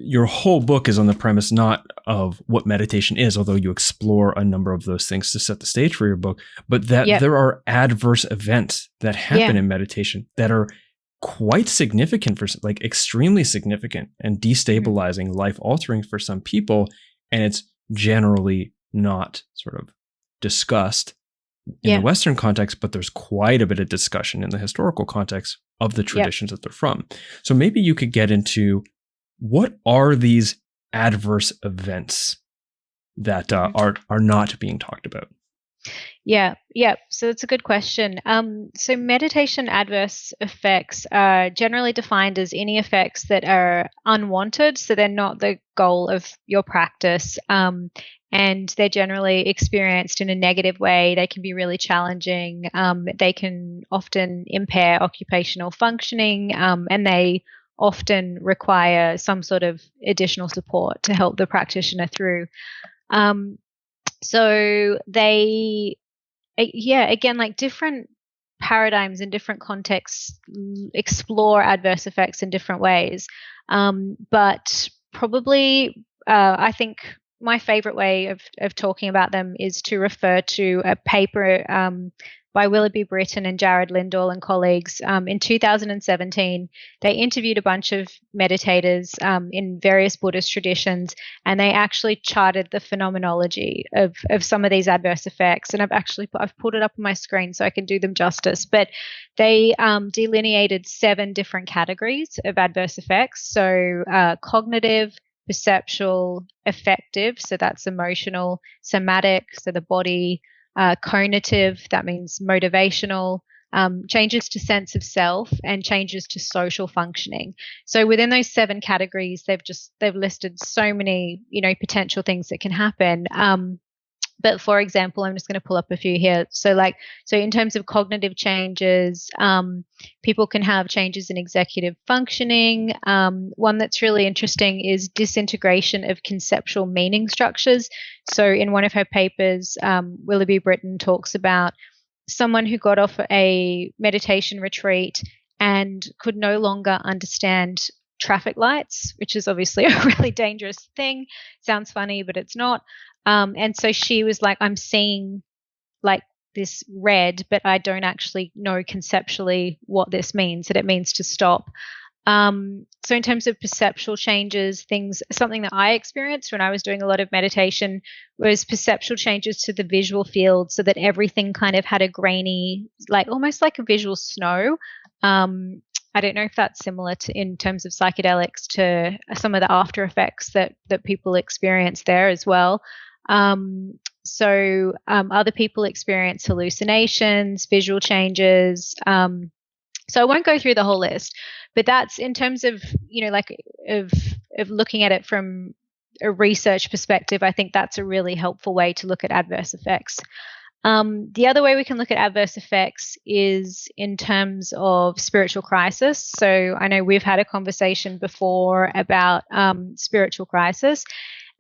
your whole book is on the premise not of what meditation is, although you explore a number of those things to set the stage for your book, but that there are adverse events that happen in meditation that are quite significant for, like, extremely significant and destabilizing, life-altering for some people, and it's generally not sort of discussed in the Western context, but there's quite a bit of discussion in the historical context of the traditions that they're from. So maybe you could get into what are these adverse events that are not being talked about? Yeah. So that's a good question. So meditation adverse effects are generally defined as any effects that are unwanted, so they're not the goal of your practice, and they're generally experienced in a negative way. They can be really challenging. They can often impair occupational functioning, and they often require some sort of additional support to help the practitioner through. So they, again, like different paradigms in different contexts explore adverse effects in different ways. But probably, I think my favorite way of talking about them is to refer to a paper by Willoughby Britton and Jared Lindahl and colleagues. In 2017, they interviewed a bunch of meditators in various Buddhist traditions, and they actually charted the phenomenology of some of these adverse effects. And I've put it up on my screen so I can do them justice. But they delineated 7 different categories of adverse effects. So cognitive, perceptual, affective, so that's emotional, somatic, so the body, cognitive, that means motivational, changes to sense of self, and changes to social functioning. So within those 7 categories, they've listed so many, potential things that can happen. But for example, I'm just going to pull up a few here. So in terms of cognitive changes, people can have changes in executive functioning. One that's really interesting is disintegration of conceptual meaning structures. So in one of her papers, Willoughby Britton talks about someone who got off a meditation retreat and could no longer understand traffic lights, which is obviously a really dangerous thing. Sounds funny, but it's not. And so she was like, I'm seeing like this red, but I don't actually know conceptually what this means, that it means to stop. So in terms of perceptual changes, something that I experienced when I was doing a lot of meditation was perceptual changes to the visual field, so that everything kind of had a grainy, like almost like a visual snow. I don't know if that's similar in terms of psychedelics to some of the after effects that people experience there as well. So other people experience hallucinations, visual changes. So I won't go through the whole list, but that's in terms of, of looking at it from a research perspective. I think that's a really helpful way to look at adverse effects. The other way we can look at adverse effects is in terms of spiritual crisis. So I know we've had a conversation before about spiritual crisis.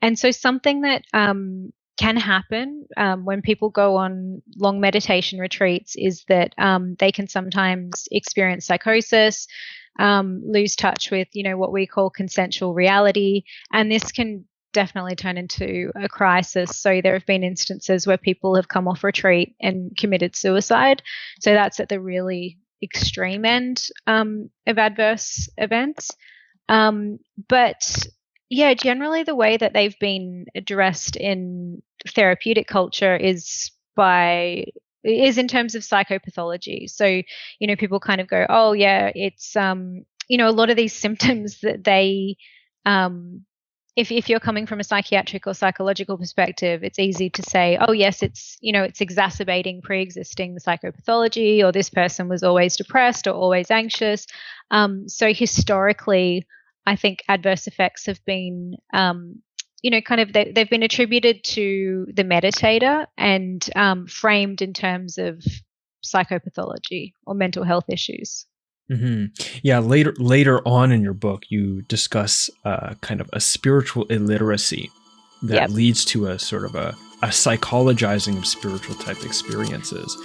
And so something that can happen when people go on long meditation retreats is that they can sometimes experience psychosis, lose touch with, what we call consensual reality. And this can definitely turn into a crisis. So there have been instances where people have come off retreat and committed suicide. So that's at the really extreme end of adverse events. But yeah, generally the way that they've been addressed in therapeutic culture is in terms of psychopathology. So, people kind of go, oh yeah, it's, a lot of these symptoms that they, if you're coming from a psychiatric or psychological perspective, it's easy to say, oh yes, it's exacerbating pre-existing psychopathology, or this person was always depressed or always anxious. So historically, I think adverse effects have been, they've been attributed to the meditator and framed in terms of psychopathology or mental health issues. Mm-hmm. Yeah, later on in your book, you discuss kind of a spiritual illiteracy that leads to a sort of a psychologizing of spiritual type experiences.